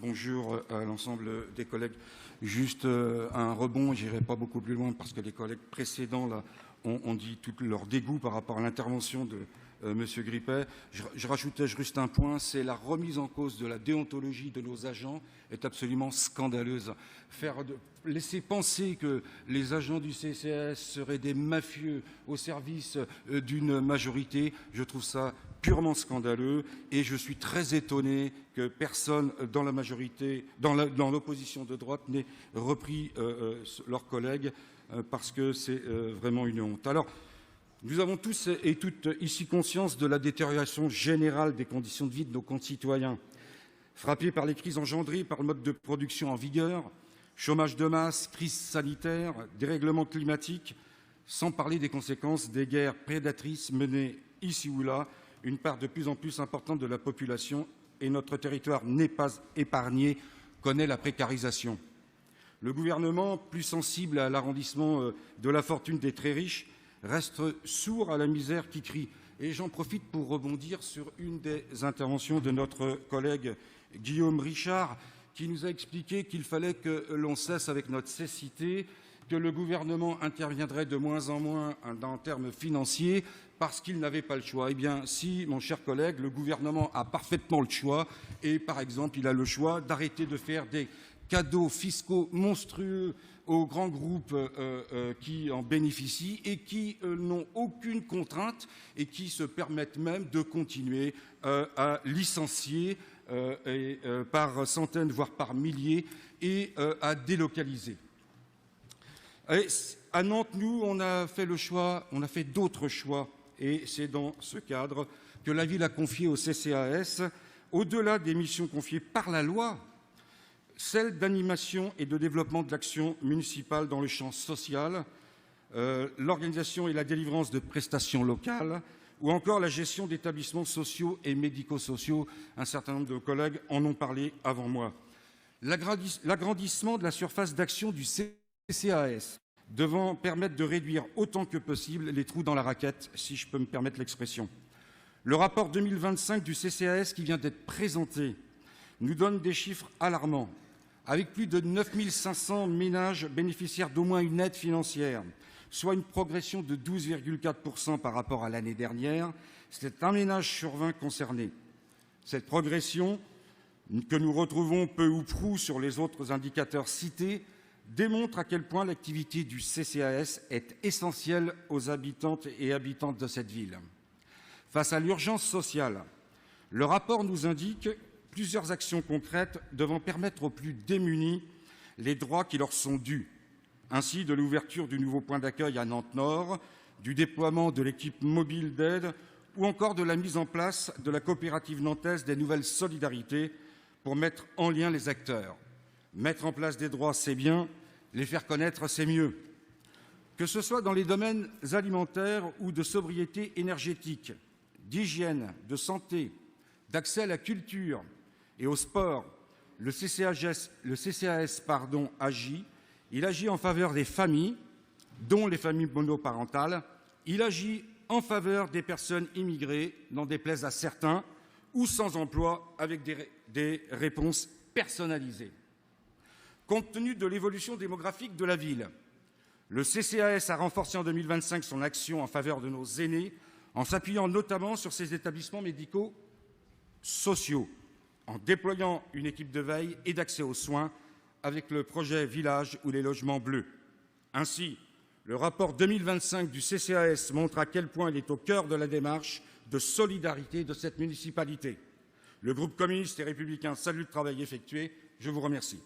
bonjour à l'ensemble des collègues. Juste un rebond, je n'irai pas beaucoup plus loin parce que les collègues précédents là, ont dit tout leur dégoût par rapport à l'intervention de M. Grippet. Je rajoutais juste un point, c'est la remise en cause de la déontologie de nos agents est absolument scandaleuse. Laisser penser que les agents du CCAS seraient des mafieux au service d'une majorité, je trouve ça purement scandaleux et je suis très étonné que personne dans la majorité, dans l'opposition de droite n'ait repris leurs collègues parce que c'est vraiment une honte. Alors, nous avons tous et toutes ici conscience de la détérioration générale des conditions de vie de nos concitoyens, frappés par les crises engendrées par le mode de production en vigueur, chômage de masse, crise sanitaire, dérèglement climatique, sans parler des conséquences des guerres prédatrices menées ici ou là. Une part de plus en plus importante de la population, et notre territoire n'est pas épargné, connaît la précarisation. Le gouvernement, plus sensible à l'arrondissement de la fortune des très riches, reste sourd à la misère qui crie. Et j'en profite pour rebondir sur une des interventions de notre collègue Guillaume Richard, qui nous a expliqué qu'il fallait que l'on cesse avec notre cécité, que le gouvernement interviendrait de moins en moins en termes financiers parce qu'il n'avait pas le choix. Eh bien, si, mon cher collègue, le gouvernement a parfaitement le choix, et par exemple, il a le choix d'arrêter de faire des cadeaux fiscaux monstrueux aux grands groupes qui en bénéficient et qui n'ont aucune contrainte et qui se permettent même de continuer à licencier par centaines, voire par milliers, et à délocaliser. Et à Nantes, nous, on a fait le choix, on a fait d'autres choix, et c'est dans ce cadre que la ville a confié au CCAS, au-delà des missions confiées par la loi, celle d'animation et de développement de l'action municipale dans le champ social, l'organisation et la délivrance de prestations locales, ou encore la gestion d'établissements sociaux et médico-sociaux. Un certain nombre de collègues en ont parlé avant moi. L'agrandissement de la surface d'action du CCAS devant permettre de réduire autant que possible les trous dans la raquette, si je peux me permettre l'expression. Le rapport 2025 du CCAS qui vient d'être présenté nous donne des chiffres alarmants, avec plus de 9 500 ménages bénéficiaires d'au moins une aide financière, soit une progression de 12,4% par rapport à l'année dernière. C'est un ménage sur 20 concerné. Cette progression, que nous retrouvons peu ou prou sur les autres indicateurs cités, démontre à quel point l'activité du CCAS est essentielle aux habitantes et habitants de cette ville. Face à l'urgence sociale, le rapport nous indique plusieurs actions concrètes devant permettre aux plus démunis les droits qui leur sont dus. Ainsi, de l'ouverture du nouveau point d'accueil à Nantes-Nord, du déploiement de l'équipe mobile d'aide ou encore de la mise en place de la coopérative nantaise des nouvelles solidarités pour mettre en lien les acteurs. Mettre en place des droits, c'est bien, les faire connaître, c'est mieux. Que ce soit dans les domaines alimentaires ou de sobriété énergétique, d'hygiène, de santé, d'accès à la culture et au sport, le CCAS agit. Il agit en faveur des familles, dont les familles monoparentales. Il agit en faveur des personnes immigrées, n'en déplaise à certains, ou sans emploi, avec des réponses personnalisées. Compte tenu de l'évolution démographique de la ville, le CCAS a renforcé en 2025 son action en faveur de nos aînés, en s'appuyant notamment sur ces établissements médicaux sociaux, en déployant une équipe de veille et d'accès aux soins avec le projet Village ou les logements bleus. Ainsi, le rapport 2025 du CCAS montre à quel point il est au cœur de la démarche de solidarité de cette municipalité. Le groupe communiste et républicain salue le travail effectué. Je vous remercie.